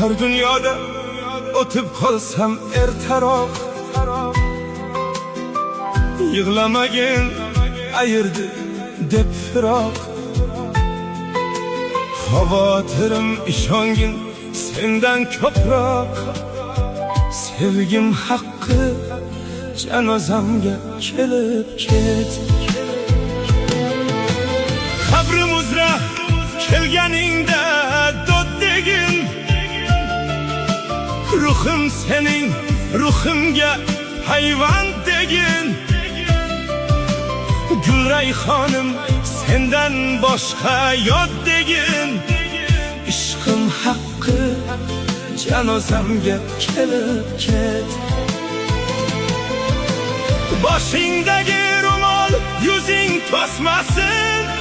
Agar dunyoda o'tib qolsam ertaroq, yig'lamagin ayirdi deb firoq. Xavotirim ishongin sendan ko'proq. Sevgim haqqi janozamga kelib ket. Qabrim uzra kelganingda dod degin. Ruhim sening ruhimga hayvon degin. Gulrayhonim sendan boshqa yot degin. Ishqim haqqi janozamga kelib ket. Boshingdagi ro'mol yuzing to'smasin.